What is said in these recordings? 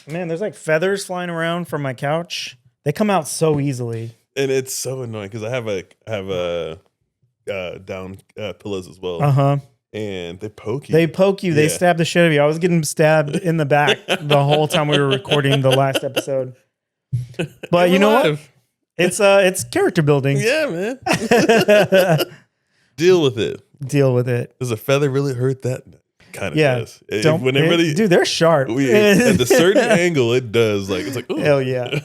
Man, there's like feathers flying around from my couch. They come out so easily. And it's so annoying because I have down pillows as well. Uh-huh. And they poke you. They poke you. They stab the shit out of you. I was getting stabbed in the back the whole time we were recording the last episode. But you know what? It's character building. Yeah, man. Deal with it. Deal with it. Does a feather really hurt that? Kind of does. Dude, they're sharp. At a certain angle, it does. Like it's like, ooh. Hell yeah.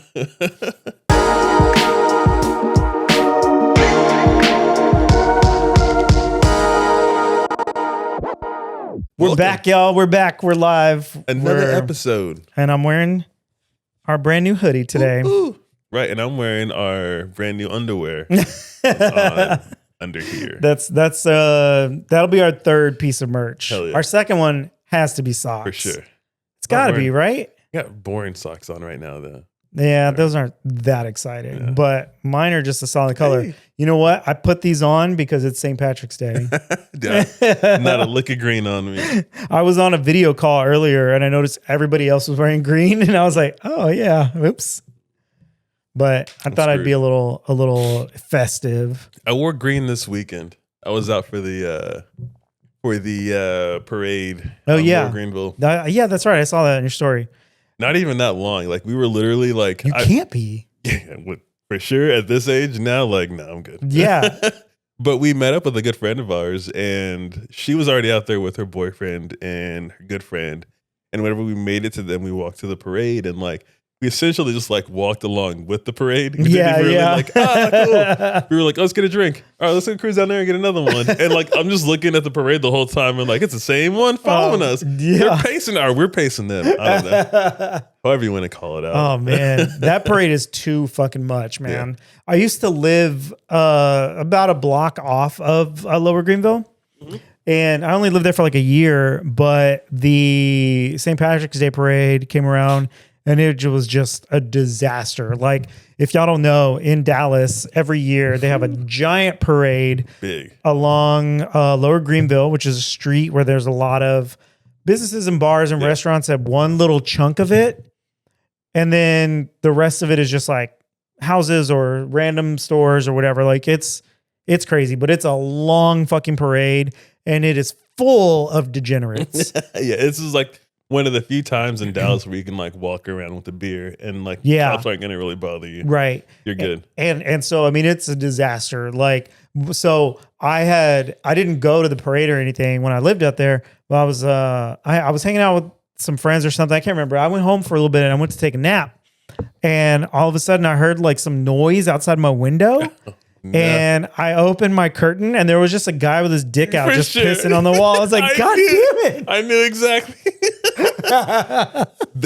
We're back, y'all. We're back. We're live. Another episode. And I'm wearing our brand new hoodie today. Ooh. Right, and I'm wearing our brand new underwear under here. That'll be our third piece of merch. Hell yeah. Our second one has to be socks. For sure. It's got to be, right? I got boring socks on right now, though. Yeah, those aren't that exciting, Yeah. but mine are just a solid color. Hey. You know what? I put these on because it's St. Patrick's Day. Not a lick of green on me. I was on a video call earlier and I noticed everybody else was wearing green and I was like, oh yeah, oops. But I thought I'd be a little festive. I wore green this weekend. I was out for the parade. Oh yeah, Greenville. Yeah, that's right. I saw that in your story. Not even that long. Like we were literally like, you can't be. Yeah, for sure. At this age now, like, no, I'm good. Yeah. But we met up with a good friend of ours, and she was already out there with her boyfriend and her good friend. And whenever we made it to them, we walked to the parade, and like we essentially just like walked along with the parade. We yeah. Like, cool. We were like, let's get a drink. All right, let's go cruise down there and get another one. And like, I'm just looking at the parade the whole time, and like, it's the same one following us. Yeah. They're pacing, or we're pacing them. I don't know. However you want to call it out. Oh man, that parade is too fucking much, man. Yeah. I used to live about a block off of Lower Greenville. Mm-hmm. And I only lived there for like a year, but the St. Patrick's Day parade came around and it was just a disaster. Like, if y'all don't know, in Dallas, every year they have a giant parade along Lower Greenville, which is a street where there's a lot of businesses and bars and restaurants at one little chunk of it. And then the rest of it is just like houses or random stores or whatever. Like, it's crazy, but it's a long fucking parade and it is full of degenerates. Yeah, this is like one of the few times in Dallas where you can like walk around with a beer and like cops aren't gonna really bother you. Right. You're good. And so I mean it's a disaster. Like, so I didn't go to the parade or anything when I lived out there, but I was hanging out with some friends or something. I can't remember. I went home for a little bit and I went to take a nap. And all of a sudden I heard like some noise outside my window. No. And I opened my curtain and there was just a guy with his dick out pissing on the wall. I was like, God damn it. I knew exactly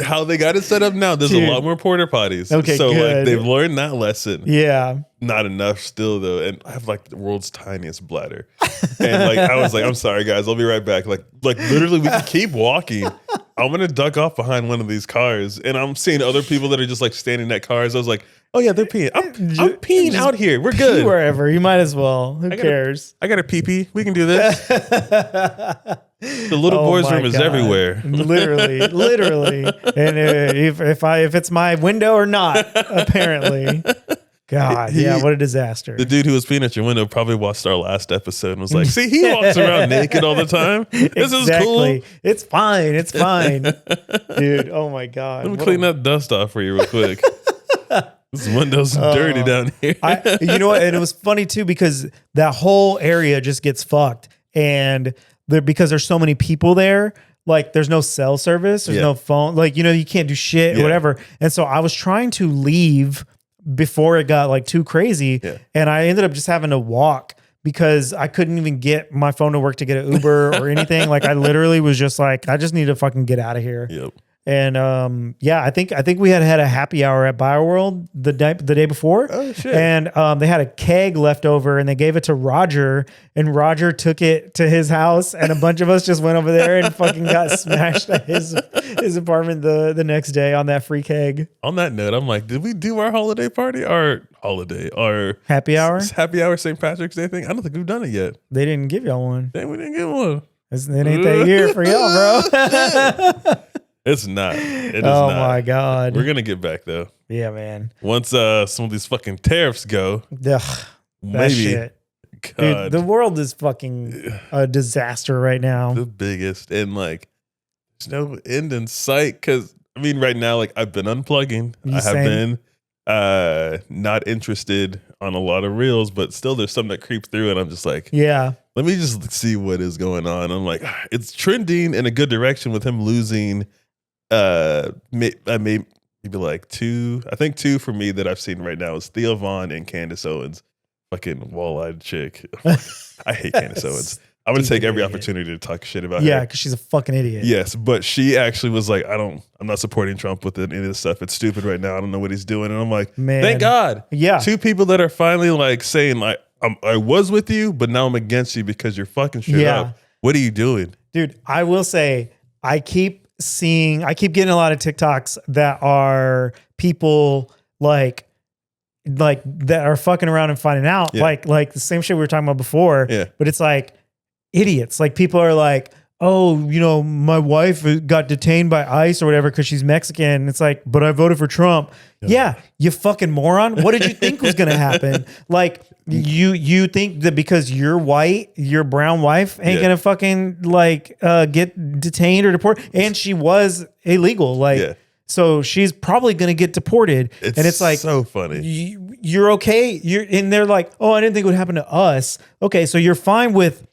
how they got it set up now. There's a lot more porta potties. Okay, so good. Like they've learned that lesson. Yeah. Not enough still though. And I have like the world's tiniest bladder. And like I was like, I'm sorry guys, I'll be right back. Like literally we can keep walking. I'm gonna duck off behind one of these cars and I'm seeing other people that are just like standing at cars. I was like, oh yeah, they're peeing. I'm peeing out here. We're good. Wherever. You might as well. Who cares? I got a pee-pee. We can do this. The little boys' room is everywhere. Literally. And if it's my window or not, apparently. God, what a disaster. The dude who was peeing at your window probably watched our last episode and was like, see, he walks around naked all the time. This is cool. It's fine. Dude, oh my God. Let me clean that dust off for you real quick. This window's dirty down here. You know what? And it was funny too, because that whole area just gets fucked. And because there's so many people there, like there's no cell service, there's no phone, like, you know, you can't do shit or whatever. And so I was trying to leave before it got like too crazy. Yeah. And I ended up just having to walk because I couldn't even get my phone to work to get an Uber or anything. Like I literally was just like, I just need to fucking get out of here. Yep. And I think we had a happy hour at BioWorld the day before. Oh shit! And they had a keg left over, and they gave it to Roger, and Roger took it to his house, and a bunch of us just went over there and fucking got smashed at his apartment the next day on that free keg. On that note, I'm like, did we do our holiday party? Our happy hour St. Patrick's Day thing? I don't think we've done it yet. They didn't give y'all one. Dang, we didn't get one. It ain't that year for y'all, bro. It's not. It is Oh not. my God. We're gonna get back though. Yeah, man. Once some of these fucking tariffs go, Ugh, that maybe. shit. God, Dude, the world is fucking a disaster right now. the biggest, and like there's no end in sight. Because I mean, right now, like I've been unplugging. I have Same. been not interested on a lot of reels, but still, there's some that creep through, and I'm just like, Yeah. let me just see what is going on. I'm like, it's trending in a good direction with him losing. Maybe like two. I think two for me that I've seen right now is Theo Vaughn and Candace Owens. Fucking wall-eyed chick. I hate Candace Owens. I'm gonna take every opportunity to talk shit about her. Yeah, because she's a fucking idiot. Yes, but she actually was like, I'm not supporting Trump with any of this stuff. It's stupid right now. I don't know what he's doing. And I'm like, Man. thank God. Yeah. Two people that are finally like saying like, I was with you, but now I'm against you because you're fucking shit Yeah. up. What are you doing? Dude, I will say, I keep getting a lot of TikToks that are people like that are fucking around and finding out. Yeah. Like the same shit we were talking about before. Yeah. But it's like idiots. Like people are like, oh, my wife got detained by ICE or whatever because she's Mexican. It's like, but I voted for Trump. Yeah, you fucking moron. What did you think was gonna happen? Like you think that because you're white, your brown wife ain't gonna fucking like get detained or deported? And she was illegal. Like so she's probably gonna get deported. And it's like so funny. You're okay. And they're like, oh, I didn't think it would happen to us. Okay, so you're fine with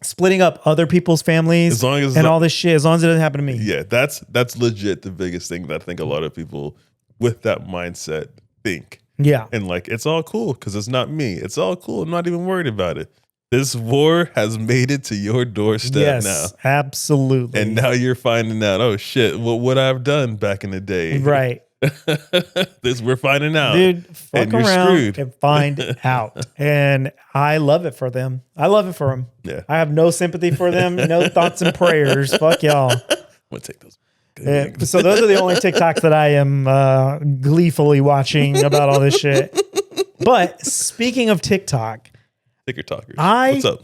splitting up other people's families As long as and all this shit, as long as it doesn't happen to me. Yeah, that's legit the biggest thing that I think a lot of people with that mindset think. Yeah. And like, it's all cool because it's not me. It's all cool. I'm not even worried about it. This war has made it to your doorstep now. Absolutely. And now you're finding out, oh shit, what would I've done back in the day? Right. We're finding out. Dude, fuck And you're around screwed. and find out. And I love it for them. I love it for them. Yeah. I have no sympathy for them, no thoughts and prayers. Fuck y'all. I'm gonna take those. So those are the only TikToks that I am gleefully watching about all this shit. But speaking of TikTok, Ticker talkers. I What's up?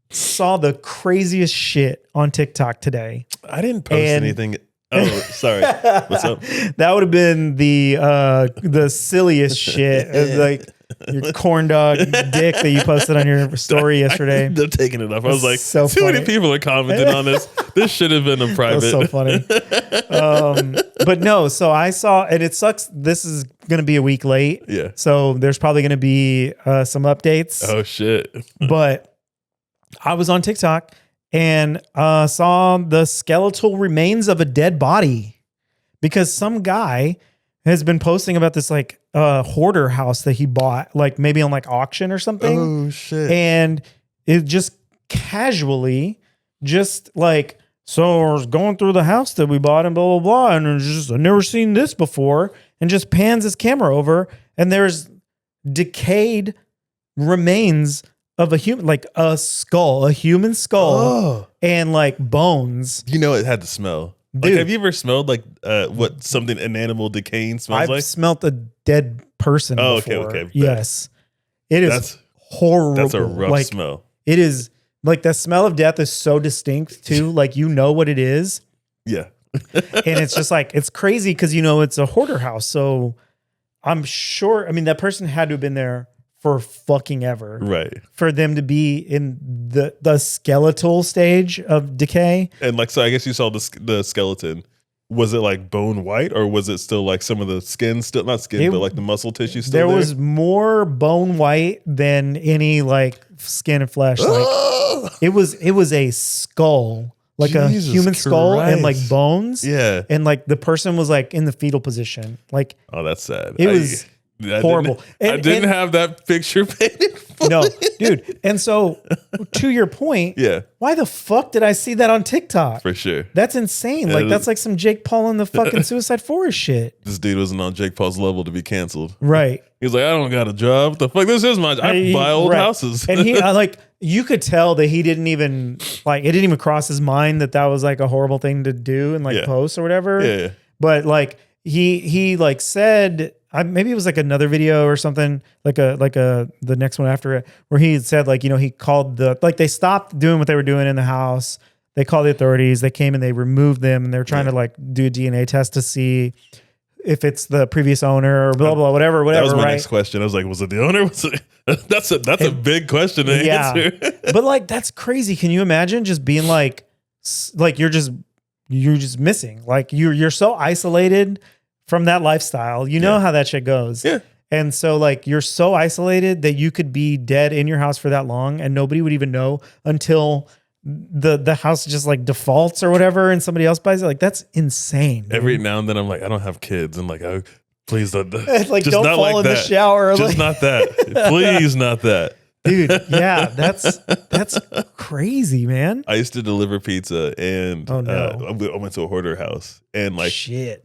saw the craziest shit on TikTok today. I didn't post And- anything. Oh, sorry. What's up? That would have been the silliest shit. Like your corn dog dick that you posted on your story yesterday. They're taking it off. I was like, so too many funny. people are commenting on this. This should have been a That private. was so funny. But no, so I saw, and it sucks. This is going to be a week late. Yeah. So there's probably going to be some updates. Oh shit. But I was on TikTok and saw the skeletal remains of a dead body because some guy has been posting about this like hoarder house that he bought, like maybe on like auction or something. Oh shit. And it just casually, just like, so I was going through the house that we bought and blah, blah, blah. And it's just, I've never seen this before. And just pans his camera over and there's decayed remains of a human, like a skull, a human skull Oh. and like bones. You know it had to smell. Like, Dude. have you ever smelled like what something an animal decaying smells I've like? smelt a dead person Oh, okay, before. okay, bet. Yes. It is That's horrible. that's a rough like, smell. It is like the smell of death is so distinct too. Like, you know what it is. Yeah. And it's just like, it's crazy because, it's a hoarder house. So I'm sure, I mean, that person had to have been there for fucking ever Right. for them to be in the skeletal stage of decay. And like, so I guess you saw the skeleton. Was it like bone white, or was it still like some of the skin still, not skin, but like the muscle tissue still There there? was more bone white than any like skin and flesh. Like it was a skull, like Jesus a human skull and like Christ. bones. Yeah. And like the person was like in the fetal position. Like Oh, that's sad. It was horrible. I And- didn't and- have that picture painted. For no, me. dude. And so to your point, Yeah, why the fuck did I see that on TikTok? for sure. That's insane. Like that's like some Jake Paul in the fucking Suicide Forest shit. This dude wasn't on Jake Paul's level to be canceled. Right. He was like, I don't got a job. What the fuck? This is my job. I buy old Right. houses. And he like you could tell that he didn't even like it didn't even cross his mind that was like a horrible thing to do and like Yeah. post or whatever. Yeah. But like he like said maybe it was like another video or something like the next one after it where he said like he called they stopped doing what they were doing in the house. They called the authorities. They came and they removed them, and they're trying to like do a DNA test to see if it's the previous owner or blah blah whatever. That was my right? next question. I was like, was it the owner? Was it? That's a big question to answer. But like that's crazy. Can you imagine just being like you're just missing? Like you're so isolated from that lifestyle. You know how that shit goes. Yeah. And so like you're so isolated that you could be dead in your house for that long and nobody would even know until the house just like defaults or whatever and somebody else buys it. Like that's insane. Dude. Every now and then I'm like, I don't have kids, and like, oh, please don't. Like don't fall like in the shower. Just like, not that. Please, not that. Dude, yeah, that's crazy, man. I used to deliver pizza, and I went to a hoarder house, and like shit,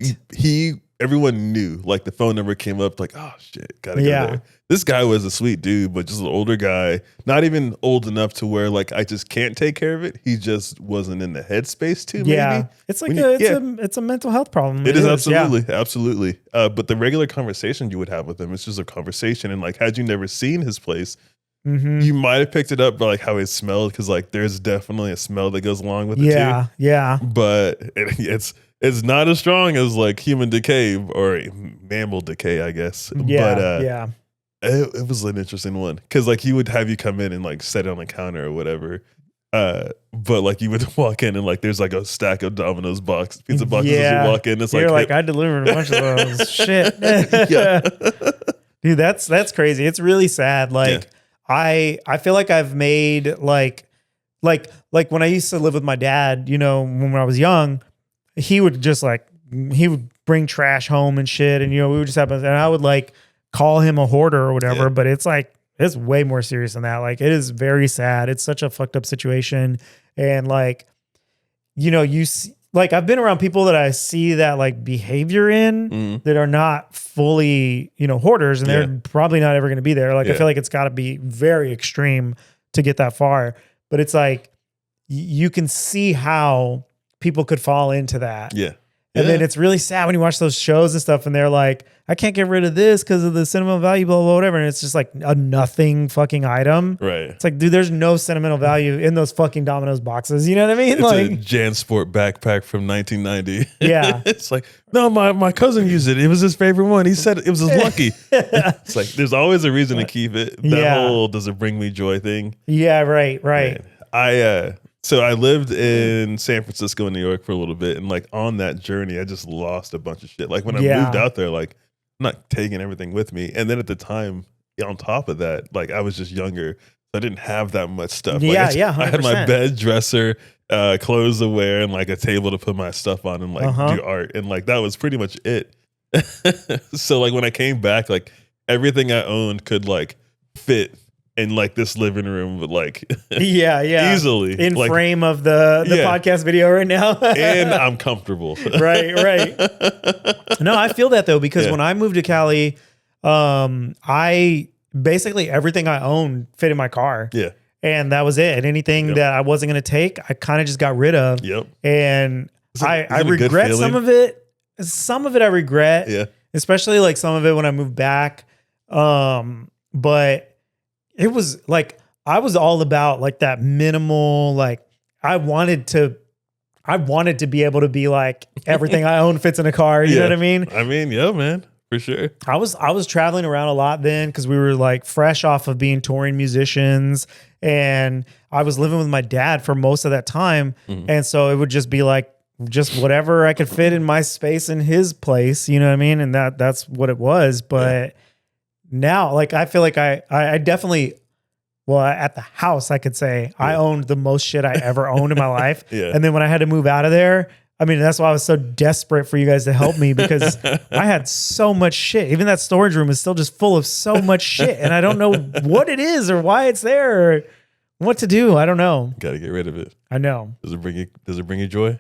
everyone knew. Like the phone number came up, like, oh shit, gotta go there. This guy was a sweet dude, but just an older guy, not even old enough to where like I just can't take care of it. He just wasn't in the headspace to. Maybe it's like it's a mental health problem. It is absolutely. But the regular conversation you would have with him, it's just a conversation, and like had you never seen his place. Mm-hmm. You might have picked it up by like how it smelled, because like there's definitely a smell that goes along with it too. Yeah. But it's not as strong as like human decay or mammal decay, I guess. Yeah. It was an interesting one, because like he would have you come in and like set it on the counter or whatever. But like you would walk in and like there's like a stack of Domino's pizza boxes as you walk in. It's You're like I delivered a bunch of those. Shit. Dude, that's crazy. It's really sad. Like I feel like I've made like when I used to live with my dad, you know, when I was young, he would just like, he would bring trash home and shit. And, you know, we would just have, and I would like call him a hoarder or whatever, but it's like, it's way more serious than that. Like it is very sad. It's such a fucked up situation. And like, you know, like I've been around people that I see that like behavior in that are not fully, you know, hoarders, and they're probably not ever going to be there. Like I feel like it's got to be very extreme to get that far. But it's like you can see how people could fall into that. Yeah. And then it's really sad when you watch those shows and stuff and they're like, I can't get rid of this because of the sentimental value, blah, blah, whatever. And it's just like a nothing fucking item. Right. It's like, dude, there's no sentimental value in those fucking Domino's boxes. You know what I mean? It's like a JanSport backpack from 1990. Yeah. It's like, no, my cousin used it. It was his favorite one. He said it was his lucky. It's like, there's always a reason to keep it. That whole does it bring me joy thing. Yeah, right. Man. So I lived in San Francisco and New York for a little bit, and like on that journey, I just lost a bunch of shit. Like when I moved out there, like I'm not taking everything with me. And then at the time, on top of that, like I was just younger, so I didn't have that much stuff. Like, 100%. I had my bed, dresser, clothes to wear, and like a table to put my stuff on and like do art, and like that was pretty much it. So like when I came back, like everything I owned could like fit in like this living room, but like easily in like, frame of the podcast video right now. And I'm comfortable. right. No, I feel that though, because when I moved to Cali, I basically everything I owned fit in my car. Yeah. And that was it. And anything that I wasn't going to take, I kind of just got rid of. Yep. And I regret some of it. Some of it I regret. Yeah. Especially like some of it when I moved back. But it was like, I was all about like that minimal, like I wanted to be able to be like everything I own fits in a car. You know what I mean? I mean, yeah, man, for sure. I was traveling around a lot then because we were like fresh off of being touring musicians, and I was living with my dad for most of that time. And so it would just be like, just whatever I could fit in my space in his place, you know what I mean? And that's what it was. But now, like, I feel like I definitely, well, at the house, I could say I owned the most shit I ever owned in my life. And then when I had to move out of there, I mean, that's why I was so desperate for you guys to help me, because I had so much shit. Even that storage room is still just full of so much shit. And I don't know what it is or why it's there or what to do. I don't know. Got to get rid of it. I know. Does it bring you joy?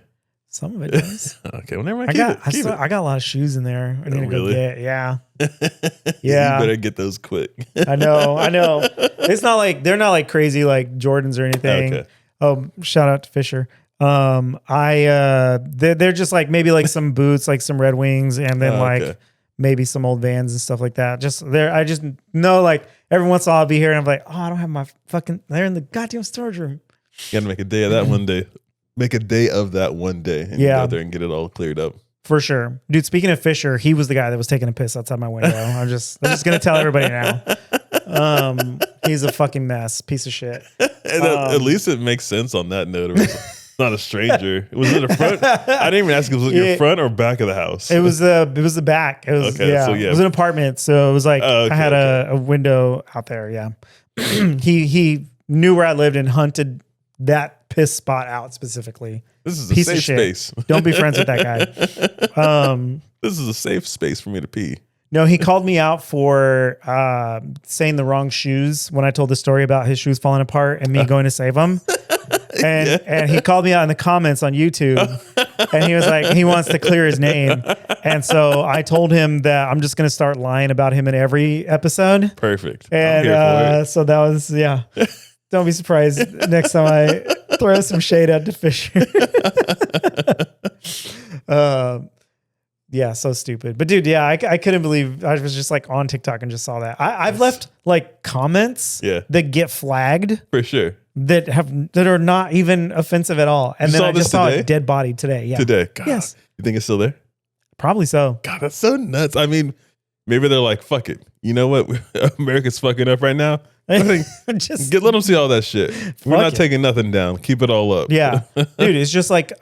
Some of it does. Okay, well, never mind. I got a lot of shoes in there. I need to go get. Yeah. You better get those quick. I know. It's not like they're not like crazy like Jordans or anything. Okay. Oh, shout out to Fisher. They're just like maybe like some boots, like some Red Wings, and then like maybe some old Vans and stuff like that. Just there, I just know like every once in a while I'll be here and I'm like, oh, I don't have my fucking. They're in the goddamn storage room. Got to make a day of that one day. make a day of that one day and Yeah. go there and get it all cleared up. For sure. Dude, speaking of Fisher, he was the guy that was taking a piss outside my window. I'm just going to tell everybody now. He's a fucking mess, piece of shit. And at least it makes sense on that note. It was not a stranger. Was it a front? I didn't even ask if it was your front or back of the house. It was the back. It was, Okay, so yeah. It was an apartment. So it was like, Oh, okay, I had a window out there. Yeah. he knew where I lived and hunted that piss spot out specifically. This is a Piece of safe shit. space. Don't be friends with that guy. This is a safe space for me to pee. No, he called me out for saying the wrong shoes when I told the story about his shoes falling apart and me going to save them. And he called me out in the comments on YouTube, and he was like, he wants to clear his name. And so I told him that I'm just going to start lying about him in every episode. Perfect. And I'm here for it. so that was, yeah. Don't be surprised next time I throw some shade at Fisher. Yeah, so stupid. But dude, yeah, I couldn't believe I was just like on TikTok and just saw that. I've left like comments that get flagged For sure. that are not even offensive at all. And You then saw I this just saw today? a dead body today. Yeah. Today. God, Yes. You think it's still there? Probably so. God, that's so nuts. I mean, maybe they're like, fuck it. You know what? America's fucking up right now. I think Just let them see all that shit. We're Fuck not it. taking nothing down. Keep it all up. yeah. Dude, it's just like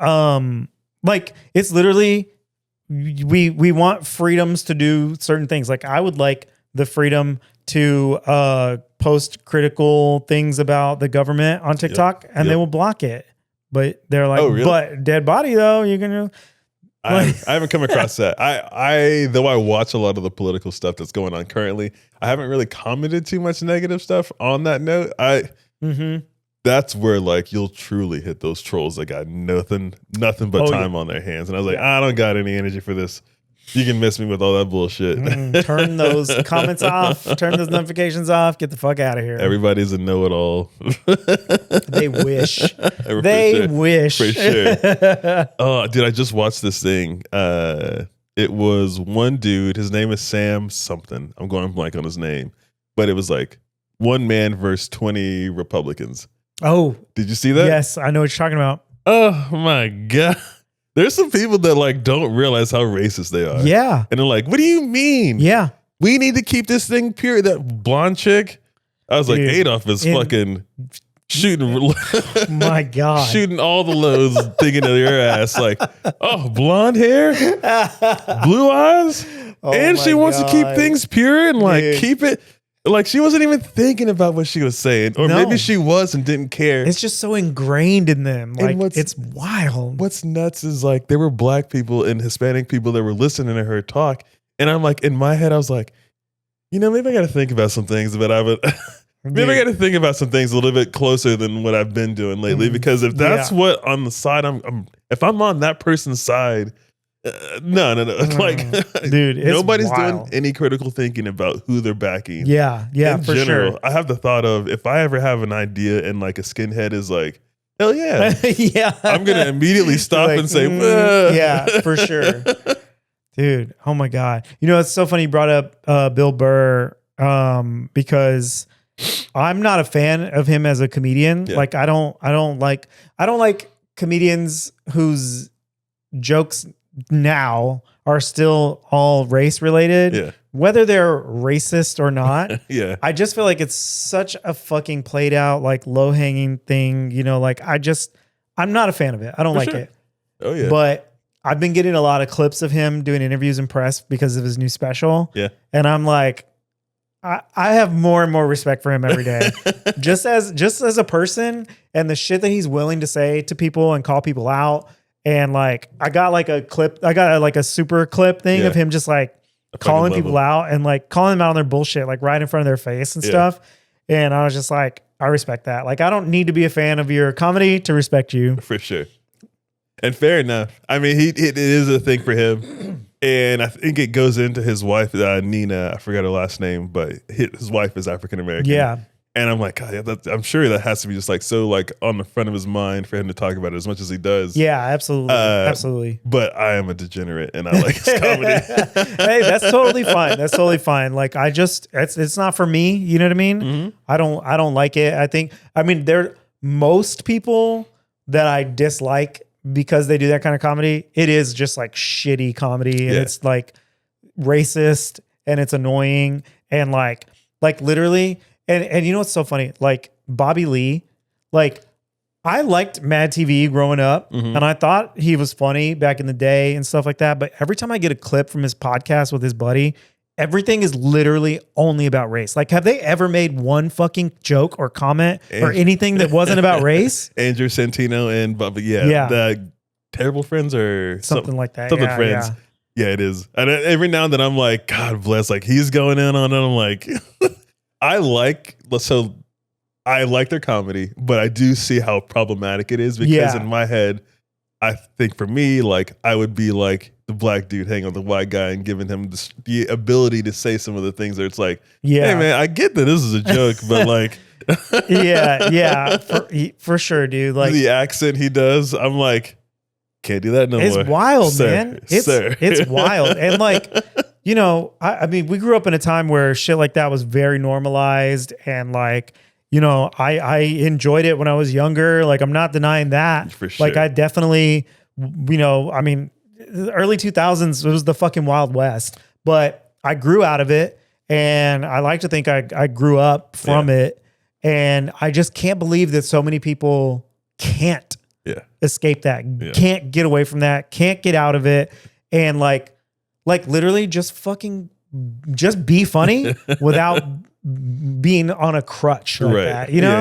it's literally we want freedoms to do certain things. Like I would like the freedom to post critical things about the government on TikTok and they will block it. But they're like, Oh, really? but dead body though, you can I haven't come across that. Though I watch a lot of the political stuff that's going on currently, I haven't really commented too much negative stuff on that note. That's where like you'll truly hit those trolls that got nothing but time on their hands. And I was like, I don't got any energy for this. You can miss me with all that bullshit. turn those comments off, turn those notifications off, get the fuck out of here. Everybody's a know-it-all. They wish. For They sure. wish. For sure. Oh, dude, I just watched this thing. It was one dude. His name is Sam something. I'm going blank on his name. But it was like one man versus 20 Republicans. Oh, Did you see that? yes, I know what you're talking about. Oh, my God. There's some people that like don't realize how racist they are. Yeah. And they're like, what do you mean? Yeah. We need to keep this thing pure. That blonde chick. I was like, Dude, Adolf is fucking shooting. My God. Shooting all the loads thinking of your ass like, oh, blonde hair, blue eyes, and she my wants to keep God. things pure and like Dude. keep it. Like she wasn't even thinking about what she was saying, or No. maybe she was and didn't care. It's just so ingrained in them. Like what's- it's wild. What's nuts is like there were black people and Hispanic people that were listening to her talk, and I'm like, in my head, I was like, you know, maybe I got to think about some things, but I would. Maybe I got to think about some things a little bit closer than what I've been doing lately. Because if that's what on the side, if I'm on that person's side, no. Like, Dude, it's nobody's wild. doing any critical thinking about who they're backing. Yeah, In for general, sure. I have the thought of if I ever have an idea and like a skinhead is like, hell yeah, Yeah. I'm gonna immediately stop Like, and say, yeah, for sure. Dude, oh my God. You know, it's so funny you brought up Bill Burr because I'm not a fan of him as a comedian. Yeah. Like I don't like comedians whose jokes now are still all race related. Yeah. Whether they're racist or not. Yeah. I just feel like it's such a fucking played out, like low hanging thing. You know, like I'm not a fan of it. I don't like sure. it. Oh yeah. But I've been getting a lot of clips of him doing interviews in press because of his new special. Yeah. And I'm like, I have more and more respect for him every day. just as a person and the shit that he's willing to say to people and call people out. And like, I got like a super clip thing Yeah. of him just like fucking calling love people him. out and like calling them out on their bullshit, like right in front of their face and Yeah. stuff. And I was just like, I respect that. Like, I don't need to be a fan of your comedy to respect you. For sure. And fair enough. I mean, it is a thing for him. And I think it goes into his wife, Nina. I forgot her last name, but his wife is African American. Yeah. And I'm like, God, yeah, I'm sure that has to be just like so like on the front of his mind for him to talk about it as much as he does. Yeah, absolutely. Absolutely. But I am a degenerate and I like his comedy. Hey, that's totally fine. That's totally fine. Like it's not for me. You know what I mean? Mm-hmm. I don't like it. I mean, most people that I dislike because they do that kind of comedy, it is just like shitty comedy and it's like racist and it's annoying and like literally and you know what's so funny? Like Bobby Lee, like I liked Mad TV growing up and I thought he was funny back in the day and stuff like that. But every time I get a clip from his podcast with his buddy, everything is literally only about race. Like, have they ever made one fucking joke or comment or anything that wasn't about race? Andrew Santino and Bubba, the Terrible Friends or something like that. Something Friends. Yeah, it is. And every now and then I'm like, God bless, like he's going in on it. I'm like, I like their comedy, but I do see how problematic it is because in my head, I think for me, like I would be like the black dude hanging with the white guy and giving him the ability to say some of the things that it's like, hey man, I get that this is a joke, but like, for sure, dude. Like the accent he does, I'm like, can't do that no more. It's wild, man. It's wild. And like, you know, I mean, we grew up in a time where shit like that was very normalized and like, you know, I enjoyed it when I was younger. Like, I'm not denying that. For sure. Like, I definitely, you know, I mean, the early 2000s, it was the fucking Wild West. But I grew out of it, and I like to think I grew up from it. And I just can't believe that so many people can't escape that, can't get away from that, can't get out of it. And like literally just be funny without being on a crutch like that, you know,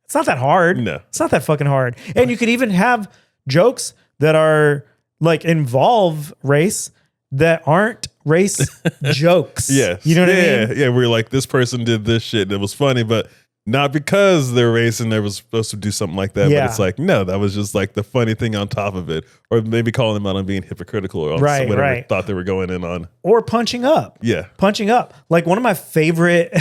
it's not that hard. No, it's not that fucking hard. And you could even have jokes that are like involve race that aren't race jokes. Yes. You know what I mean? Yeah. We're like, this person did this shit that was funny, but not because they're race and they was supposed to do something like that. But it's like, no, that was just like the funny thing on top of it. Or maybe calling them out on being hypocritical or on whatever thought they were going in on. Or punching up. Yeah. Punching up. Like one of my favorite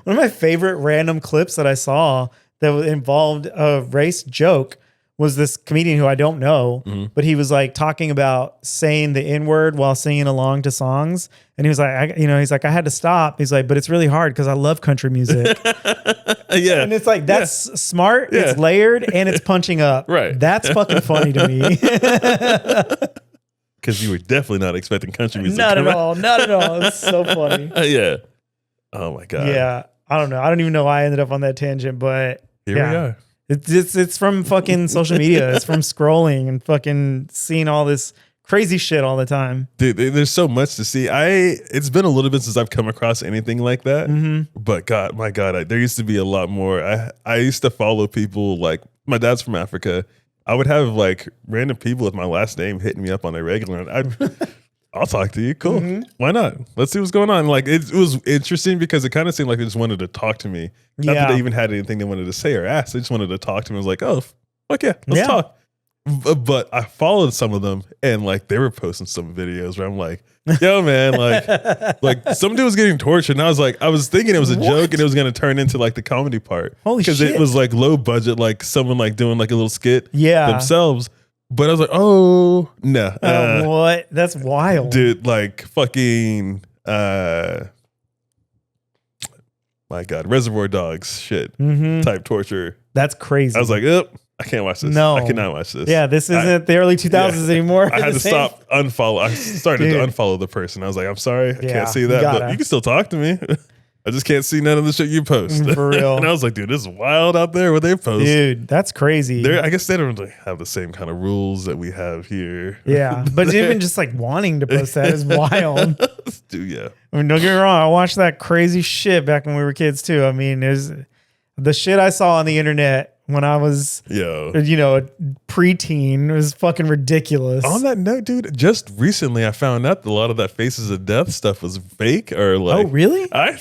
random clips that I saw that involved a race joke was this comedian who I don't know, but he was like talking about saying the N-word while singing along to songs. And he was like, I had to stop. He's like, but it's really hard because I love country music. And it's like, that's smart. It's layered and it's punching up. Right. That's fucking funny to me. Because you were definitely not expecting country music. Not at all. It's so funny. Yeah. Oh my God. Yeah. I don't know. I don't even know why I ended up on that tangent, but here we are. It's from fucking social media. It's from scrolling and fucking seeing all this crazy shit all the time. Dude, there's so much to see. It's been a little bit since I've come across anything like that. But God, my God, there used to be a lot more. I used to follow people like, my dad's from Africa. I would have like random people with my last name hitting me up on a regular. And I'll talk to you. Cool. Why not? Let's see what's going on. Like it was interesting because it kind of seemed like they just wanted to talk to me. Not that they even had anything they wanted to say or ask. They just wanted to talk to me. I was like, oh, fuck yeah, let's talk. But I followed some of them and like they were posting some videos where I'm like, yo, man, like some dude was getting tortured. And I was thinking it was a joke and it was going to turn into like the comedy part. Holy shit. Because it was like low budget, like someone like doing like a little skit themselves. But I was like, oh, no. What? That's wild. Dude, like fucking, my God, Reservoir Dogs shit type torture. That's crazy. I was like, I can't watch this. No. I cannot watch this. Yeah, this isn't the early 2000s anymore. I had to stop, unfollow. I started to unfollow the person. I was like, I'm sorry, I can't see that, but you can still talk to me. I just can't see none of the shit you post. For real. And I was like, dude, this is wild out there what they post. Dude, that's crazy. I guess they don't really have the same kind of rules that we have here. Yeah. But even just like wanting to post that is wild. Dude, yeah. I mean, don't get me wrong. I watched that crazy shit back when we were kids too. I mean, there's the shit I saw on the internet when I was, a preteen was fucking ridiculous. On that note, dude, just recently I found out that a lot of that Faces of Death stuff was fake or like. Oh, really? I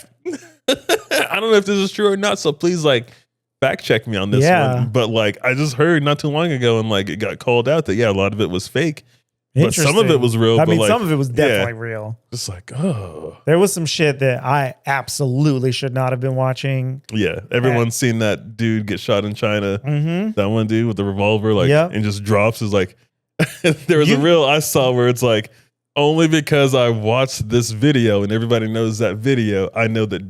don't know if this is true or not, so please like fact check me on this one. But like I just heard not too long ago and like it got called out that a lot of it was fake. But some of it was real. I mean, like, some of it was definitely real. Just like, oh. There was some shit that I absolutely should not have been watching. Yeah. Everyone's seen that dude get shot in China. That one dude with the revolver, like, and just drops is like, there was a reel I saw where it's like, only because I watched this video and everybody knows that video, I know that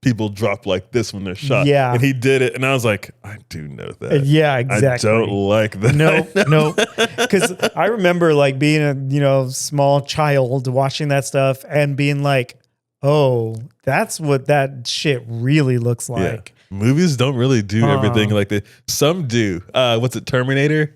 people drop like this when they're shot. Yeah. And he did it. And I was like, I do know that. Yeah, exactly. I don't like that. No. Because I remember like being a small child watching that stuff and being like, oh, that's what that shit really looks like. Yeah. Movies don't really do everything like that. Some do. What's it? Terminator?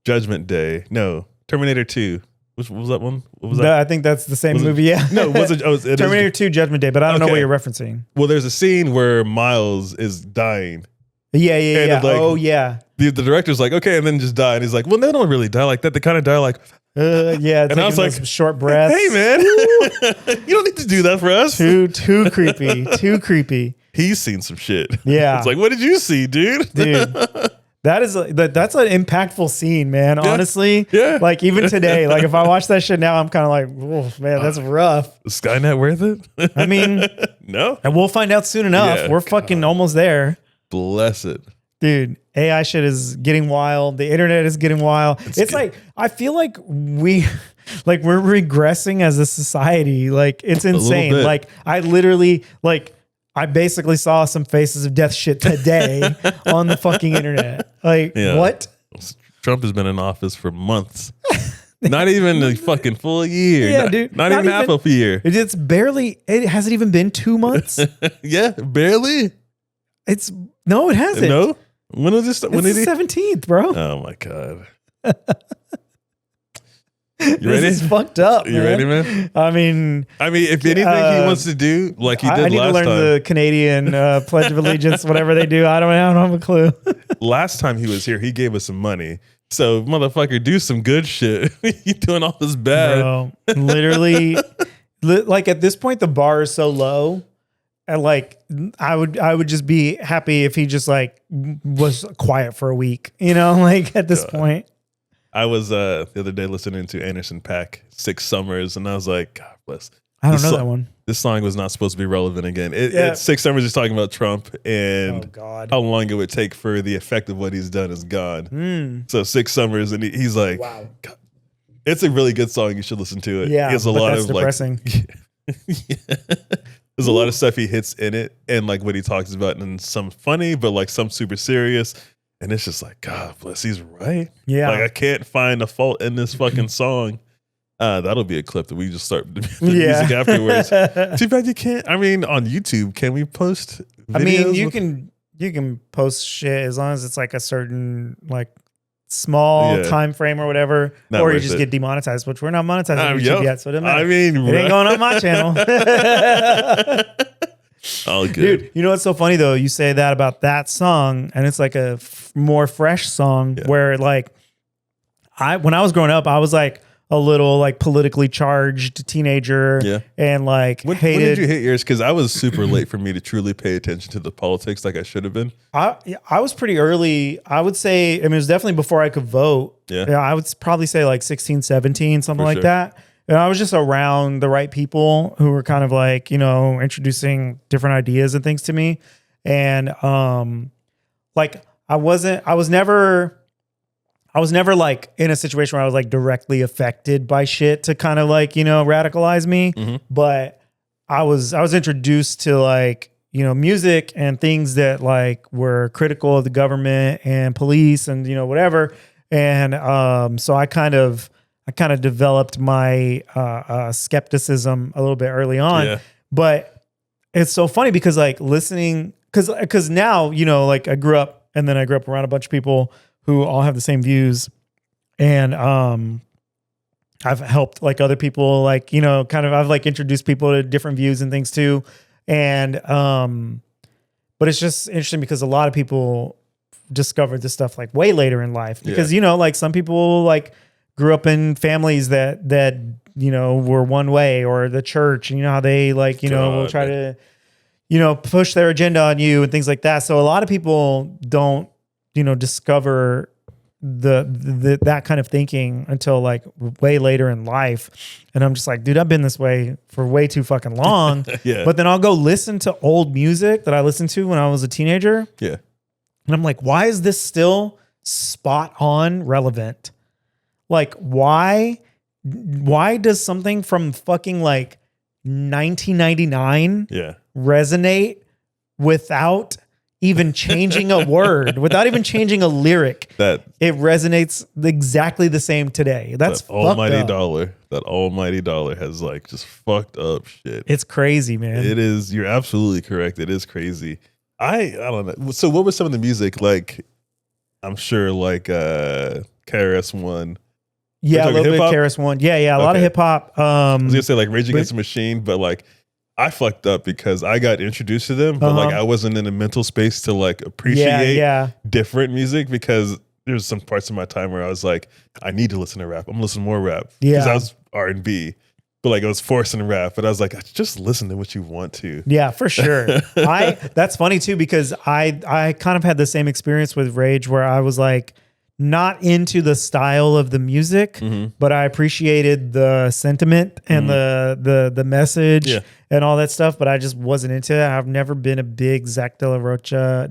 Judgment Day. No, Terminator 2. What was that one? What was that? I think that's the same movie. Yeah. No, was it? Oh, it Terminator is, 2 Judgment Day, but I don't know Okay. what you're referencing. well, there's a scene where Miles is dying. Yeah. And, like, Oh, yeah. The director's like, okay, and then just die. And he's like, well, they don't really die like that. They kind of die like, Yeah. And I was like, some short breaths. hey, man, you don't need to do that for us. Too creepy. Too creepy. He's seen some shit. Yeah. It's like, what did you see, dude? Dude. That's an impactful scene, man. Honestly, Yeah. Like even today, like if I watch that shit now, I'm kind of like, oh man, that's rough. Is Skynet worth it? I mean, No. and we'll find out soon enough. Yeah, We're fucking almost there, Bless it. dude. AI shit is getting wild. The internet is getting wild. It's like I feel like we're regressing as a society. Like it's insane. bit. Like I basically saw some faces of death shit today on the fucking internet. Like, Yeah. what? Trump has been in office for months. Not even a fucking full year. Yeah, not, dude. Not Not even half even- of a year. It's barely, it hasn't even been 2 months. Yeah, barely. No, it hasn't. No. When was this? When It's did the he? 17th, bro. Oh my god. You ready? This is fucked up. You ready, man? I mean, If anything he wants to do, like he did I need to last learn time. the Canadian Pledge of Allegiance, whatever they do. I don't have a clue. Last time he was here, he gave us some money. So, motherfucker, do some good shit. You doing all this bad. Bro, literally, like at this point, the bar is so low. And like, I would just be happy if he just like was quiet for a week, like at this point. I was the other day listening to Anderson .Paak, 6 Summers, and I was like, God bless. I don't This know so- that one. This song was not supposed to be relevant again. Yeah. It's 6 Summers is talking about Trump Oh and God. how long it would take for the effect of what he's done is gone. Mm. So 6 Summers, and he's like, Wow. God. It's a really good song. You should listen to it. Yeah, It's a but lot that's of depressing. There's a lot of stuff he hits in it, and like what he talks about, and some funny, but like some super serious. And it's just like, God bless, he's right. Yeah. Like I can't find a fault in this fucking song. That'll be a clip that we just start the Yeah. music afterwards. Too bad you can't. I mean, on YouTube, can we post videos? I mean, you with- can post shit as long as it's like a certain like small Yeah. time frame or whatever, Not or you worth just it. get demonetized, which we're not monetized on YouTube Yep. yet, so it doesn't matter. I mean, it ain't going on my channel. all good. Dude, you know what's so funny though? You say that about that song, and it's like a more fresh song where like when I was growing up, I was like a little like politically charged teenager, Yeah. and like When hated. did you hit yours? Because I was super late for me to truly pay attention to the politics like I should have been. I was pretty early. I would say, I mean, it was definitely before I could vote. Yeah. I would probably say like 16, 17, something For like sure. that. And I was just around the right people who were kind of like, introducing different ideas and things to me. And like I was never like in a situation where I was like directly affected by shit to kind of like, radicalize me. Mhm. But I was introduced to like, music and things that like were critical of the government and police and, whatever. And so I kind of developed my skepticism a little bit early on. Yeah. But it's so funny because like listening, because now, like I grew up around a bunch of people who all have the same views. And I've helped like other people, like, I've like introduced people to different views and things too. And but it's just interesting because a lot of people discovered this stuff like way later in life because, like some people like grew up in families that were one way, or the church, and how they like, will try to, push their agenda on you and things like that. So a lot of people don't, discover that kind of thinking until like way later in life. And I'm just like, dude, I've been this way for way too fucking long. Yeah. But then I'll go listen to old music that I listened to when I was a teenager. Yeah. And I'm like, why is this still spot on relevant? Like, why does something from fucking like 1999 Yeah. resonate without even changing a word, without even changing a lyric. That it resonates exactly the same today. That's that almighty fucked up. dollar. That almighty dollar has like just fucked up shit. It's crazy, man. It is. You're absolutely correct. It is crazy. I don't know. So what was some of the music like? I'm sure like KRS-One. Yeah, a talking little bit hip-hop? KRS-One. Yeah, a lot of Okay. hip hop. I was gonna say like Rage Against the Machine, but like I fucked up because I got introduced to them, but like I wasn't in a mental space to like appreciate different music because there's some parts of my time where I was like, I need to listen to rap. I'm listening to more rap because I was R&B, but like I was forcing rap. But I was like, just listen to what you want to. Yeah, for sure. That's funny too because I kind of had the same experience with Rage where I was like not into the style of the music, but I appreciated the sentiment and the message and all that stuff. But I just wasn't into it. I've never been a big Zach De La Rocha.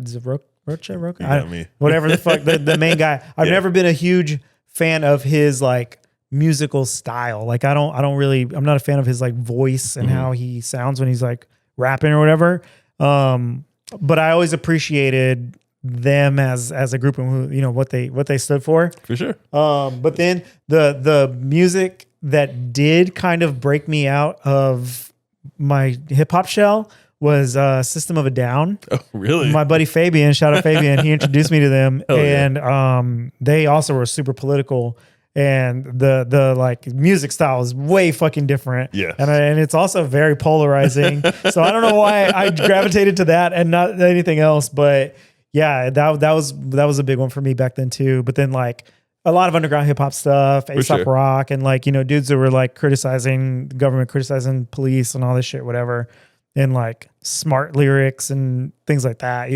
Whatever the fuck the main guy. I've never been a huge fan of his like musical style. Like I'm not a fan of his like voice and how he sounds when he's like rapping or whatever. But I always appreciated them as a group and who, what they stood for. For sure. But then the music that did kind of break me out of my hip hop shell was System of a Down. Oh, really? My buddy Fabian, shout out Fabian, he introduced me to them. And they also were super political. And the like music style is way fucking different. Yeah. And it's also very polarizing. So I don't know why I gravitated to that and not anything else. But yeah, that was a big one for me back then too. But then like a lot of underground hip hop stuff, A$AP Rock, and like, dudes that were like criticizing the government, criticizing police and all this shit, whatever. And like smart lyrics and things like that,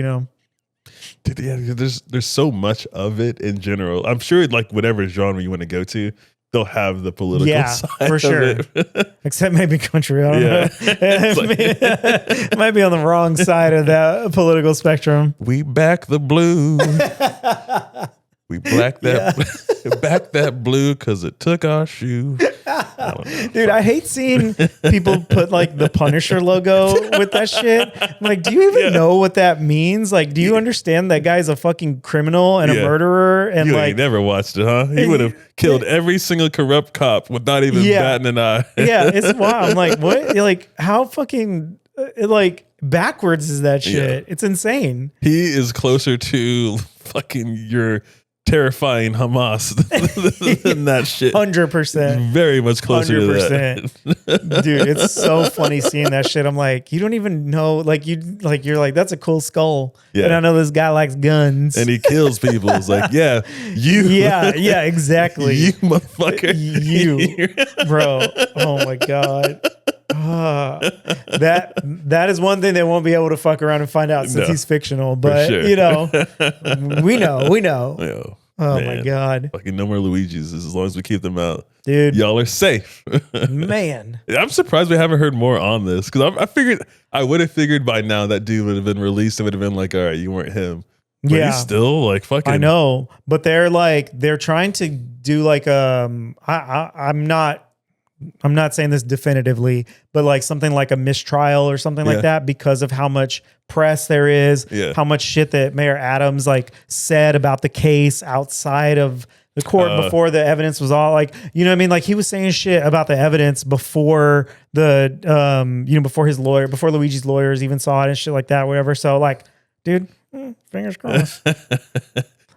Dude, yeah, there's so much of it in general. I'm sure like whatever genre you want to go to, they'll have the political side for sure. of it. Except maybe country. I don't know. It might be on the wrong side of that political spectrum. We back the blue. We back that blue because it took our shoe. I don't know. Dude, I hate seeing people put like the Punisher logo with that shit. I'm like, do you even know what that means? Like, do you understand that guy's a fucking criminal and a murderer? And you like, ain't never watched it, huh? He would have killed every single corrupt cop without even batting an eye. Yeah, it's wild. I'm like, what? Like, how fucking like backwards is that shit? It's insane. He is closer to fucking your terrifying Hamas than that shit. 100%. Very much closer 100%. to that. Dude, it's so funny seeing that shit. I'm like, you don't even know, you're like, that's a cool skull. Yeah. And I know this guy likes guns. And he kills people. It's like, yeah, you. Yeah, exactly. You motherfucker. You, bro. Oh my God. That is one thing they won't be able to fuck around and find out since he's fictional. But sure. we know. Yeah. Oh Man. my God. Fucking no more Luigi's as long as we keep them out. Dude. Y'all are safe. Man. I'm surprised we haven't heard more on this because I would have figured by now that dude would have been released. It would have been like, all right, you weren't him. But he's still like fucking. I know, but they're trying to do like I'm not saying this definitively, but like something like a mistrial or something like that because of how much press there is, how much shit that Mayor Adams like said about the case outside of the court before the evidence was all like, you know what I mean? Like he was saying shit about the evidence before before his lawyer, before Luigi's lawyers even saw it and shit like that, whatever. So like, dude, fingers crossed. Dude,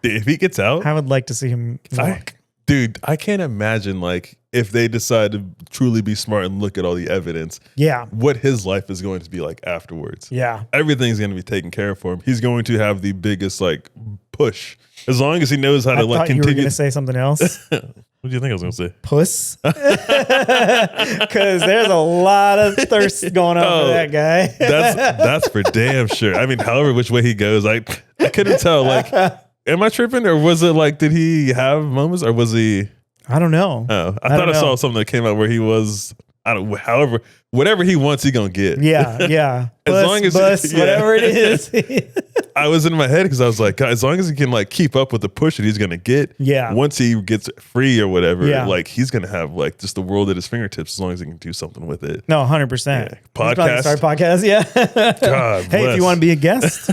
if he gets out, I would like to see him walk. Dude, I can't imagine like if they decide to truly be smart and look at all the evidence. Yeah. What his life is going to be like afterwards. Yeah. Everything's going to be taken care of for him. He's going to have the biggest like push as long as he knows how to like continue. You were going to say something else. What do you think I was going to say? Puss. Because there's a lot of thirst going on for that guy. that's for damn sure. I mean, however which way he goes, I couldn't tell. Like, am I tripping, or was it like, did he have moments, or was he? I don't know. Oh, I thought I saw something that came out where he was. I don't, however, whatever he wants, he gonna get. Yeah, yeah. As long as- bus, yeah. whatever it is. I was in my head because I was like, God, as long as he can like keep up with the push that he's gonna get, Yeah. once he gets free or whatever, Yeah. like he's gonna have like just the world at his fingertips as long as he can do something with it. No, 100%. Yeah. Podcast. Start podcast, yeah. God Hey, if bless. you want to be a guest,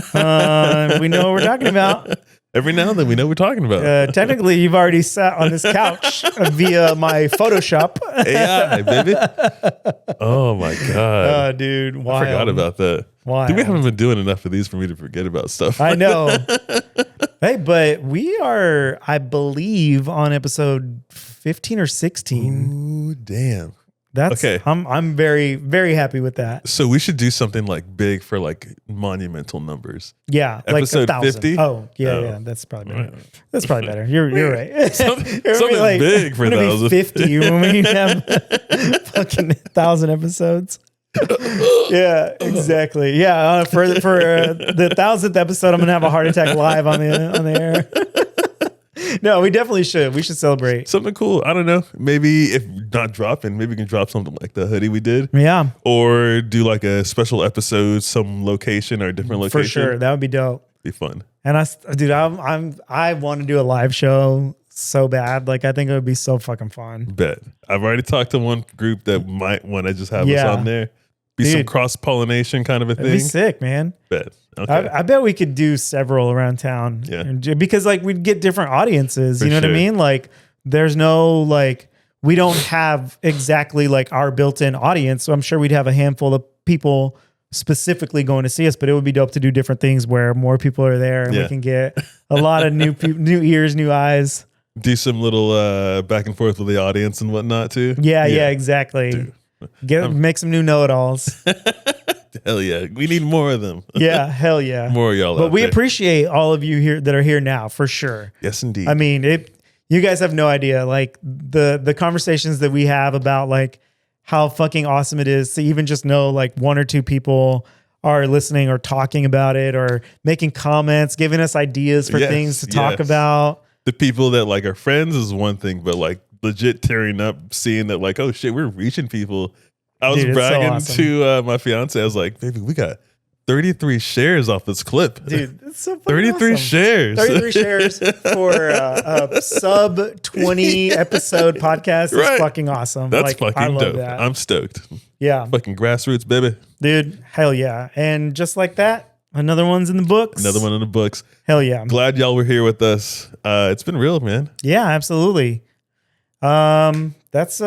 we know what we're talking about. Every now and then we know what we're talking about. Technically, you've already sat on this couch via my Photoshop. AI, baby. Oh my God. Dude, I wild. forgot about that. Wild. Dude, we haven't been doing enough of these for me to forget about stuff. I know. Hey, but we are, I believe, on episode 15 or 16. Ooh, damn. That's Okay. I'm very, very happy with that. So we should do something like big for like monumental numbers. Yeah, Episode like 1,000. 50? Oh, yeah, Oh. yeah. That's probably better. Right. That's probably better. You're right. Something It would be big for it'd be 1,000. 50 when we have fucking 1,000 episodes. Yeah, exactly. Yeah, for the 1,000th episode, I'm gonna have a heart attack live on the air. No, we definitely should. We should celebrate. Something cool. I don't know. Maybe if not dropping, maybe we can drop something like the hoodie we did. Yeah, Or do like a special episode, some location or a different location. for sure. That would be dope. Be fun. And I want to do a live show so bad. Like I think it would be so fucking fun. Bet. I've already talked to one group that might want to just have us Yeah. on there. Be some Dude. cross pollination kind of a It'd be thing. sick, man. Bet. Okay. I bet we could do several around town. Yeah. Because like we'd get different audiences. For You know what I sure. mean? Like there's no like we don't have exactly like our built-in audience. So I'm sure we'd have a handful of people specifically going to see us, but it would be dope to do different things where more people are there and Yeah. we can get a lot of new ears, new eyes. Do some little back and forth with the audience and whatnot too. Yeah, exactly. Make some new know-it-alls. Hell yeah. We need more of them. Yeah, hell yeah. More of y'all But out we there. appreciate all of you here that are here now for sure. Yes, indeed. I mean, you guys have no idea like the conversations that we have about like how fucking awesome it is to even just know like one or two people are listening or talking about it or making comments, giving us ideas for Yes, things to talk yes. about. The people that like are friends is one thing, but like legit tearing up, seeing that like, oh shit, we're reaching people. I was Dude, it's so bragging awesome. to my fiance. I was like, baby, we got 33 shares off this clip. Dude, it's so fucking 33 awesome. shares. 33 shares for a sub 20 episode podcast is Right. fucking awesome. That's Like, fucking I love dope. that. I'm stoked. Yeah, Fucking grassroots, baby. dude, hell yeah. And just like that, another one's in the books. Another one in the books. Hell yeah. Glad y'all were here with us. It's been real, man. Yeah, absolutely. That's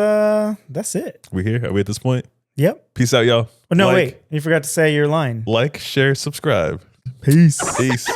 it. We here? Are we at this point? Yep. Peace out, y'all. Oh, no, Like- wait. You forgot to say your line. Like, share, subscribe. Peace. Peace.